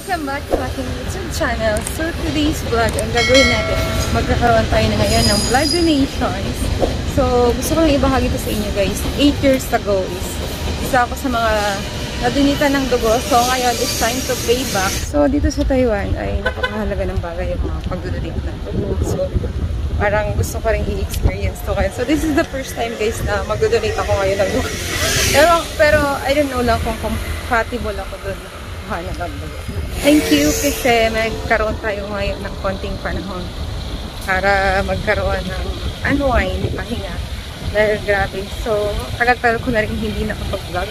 Welcome back to aking YouTube channel. So today's vlog, ang gagawin natin, magkakaroon tayo na ngayon ng blood donations. So gusto ko lang ibahagi ito sa inyo guys. 8 years ago is isa ako sa mga nadonita ng dugo. So ngayon, it's time to pay back. So dito sa Taiwan ay napakahalaga ng bagay yung mga pagdodonate ng dugo. So parang gusto ko rin i-experience to kayo. So this is the first time guys na magdodonate ako ngayon ng dugo. Pero I don't know lang kung compatible ako doon. Thank you kasi magkaroon tayo ngayon ng konting panahon para magkaroon ng unwind, pahinga. Dahil grabe. So, tagal-tagal ko na rin hindi nakapag-vlog.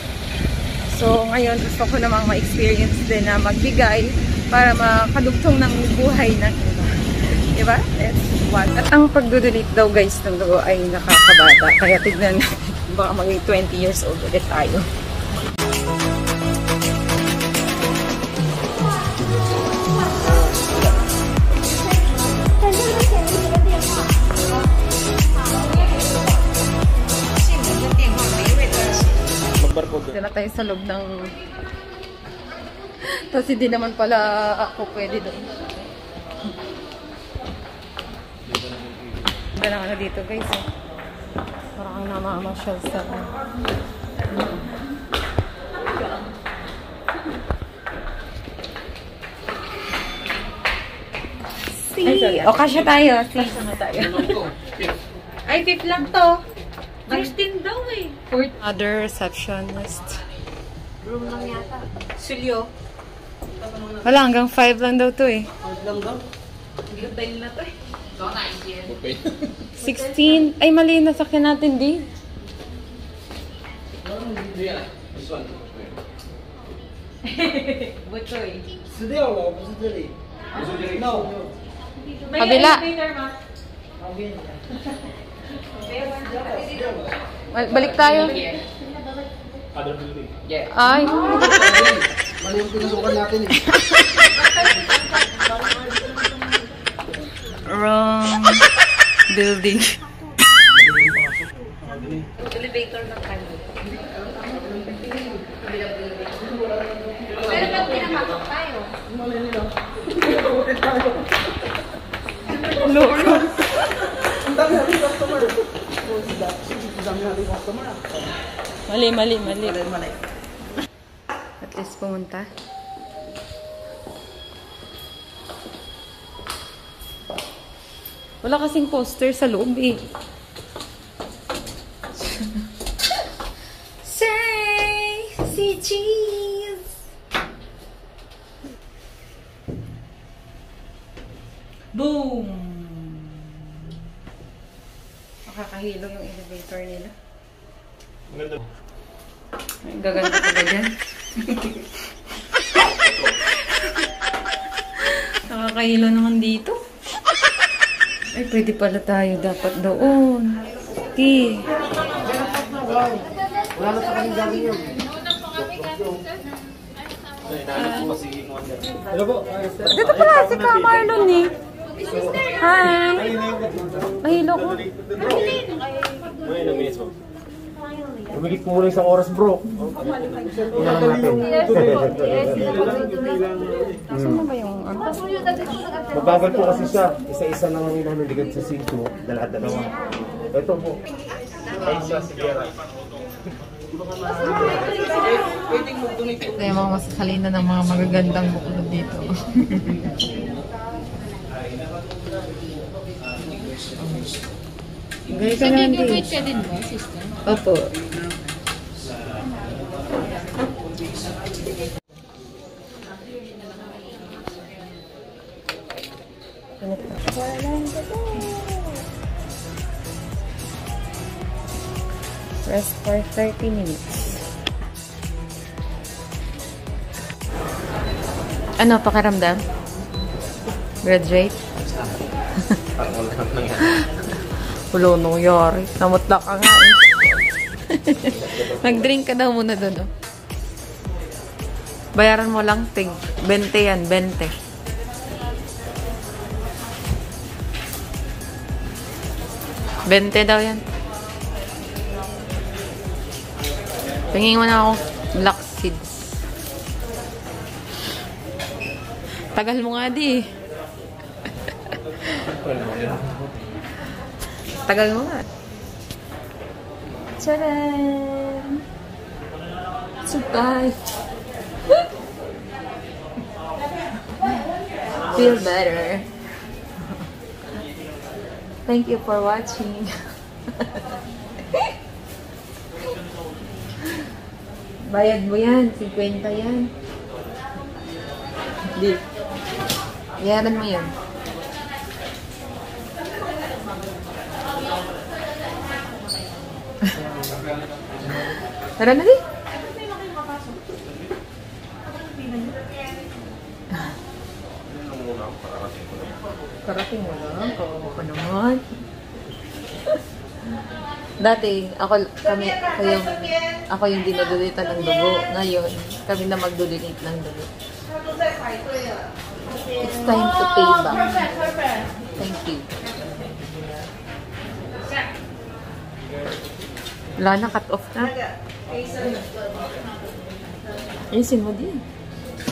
So, ngayon gusto ko namang ma-experience din na magbigay para makadugtong ng buhay ng iba. Diba? That's one. At ang pagdodonate daw guys ng dugo ay nakakabata. Kaya tignan natin, baka maging 20 years old ulit tayo. Dala tayo sa loob ng... Tapos hindi naman pala ako pwede doon. Ganda lang dito guys eh. Parang namamasyal sa... O kasya tayo. Kasya na tayo. Ay, 5 lang to. 16 daw eh. Other receptionist. Room lang yata. Silyo. Wala, hanggang 5 lang daw to eh. 5 lang daw? Hotel na to eh. 16. Ay, mali. Nasakyan natin di. Butoy. Kabila. Balik tayo. Ay. Mali yung pinasukan natin eh. Wrong building. Elevator ng kanto. Pero pag pinapasok tayo. Lolo. Ang dami natin customer. Ang dami natin customer. Mali. At least pumunta. Wala kasing poster sa loob eh. Say, si cheese. Boom! Makakahilo yung elevator nila. Maganda. Ang gaganda ka ba dyan? Nakakahilo naman dito. Ay, pwede pala tayo dapat doon. Okay. Wala na sa kaming gawin yun. Hello po. Dito pala si Ka Marlon eh. Hi! Mahilo ko. Umigit mo muna isang oras bro. Nasaan na ba yung ano? Mabagal po kasi siya. Isa-isa lang ang manuligat sa sinto. Dalawa. Ito po. Ay siya, sigara. Ito yung mga masasalina ng mga magagandang bukulod dito. Gaya ka naman din. Ka din ba, sister? Opo. Rest for 30 minutes. Ano, pakiramdam? Graduate? Parang wala nang nangyari. Wala nang yari. Namutla ka nga eh. Nag-drink ka daw muna doon, oh. Bayaran mo lang, tig. 20 yan, 20. $20 daw yan. Tingin mo na ako black seeds. Tagal mo nga di. Tagal mo nga. Tcharan! Surprise! Feel better. Thank you for watching. Bayad mo yan. 50 yan. Di. Bayaran mo yan. Tara na di. Karating mo lang. Kawawa ka naman. Dati, ako yung dinodonate ng dugo. Ngayon, kami na mag-donate ng dugo. It's time to pay back. Thank you. Wala na, cut off na. Ayusin mo din.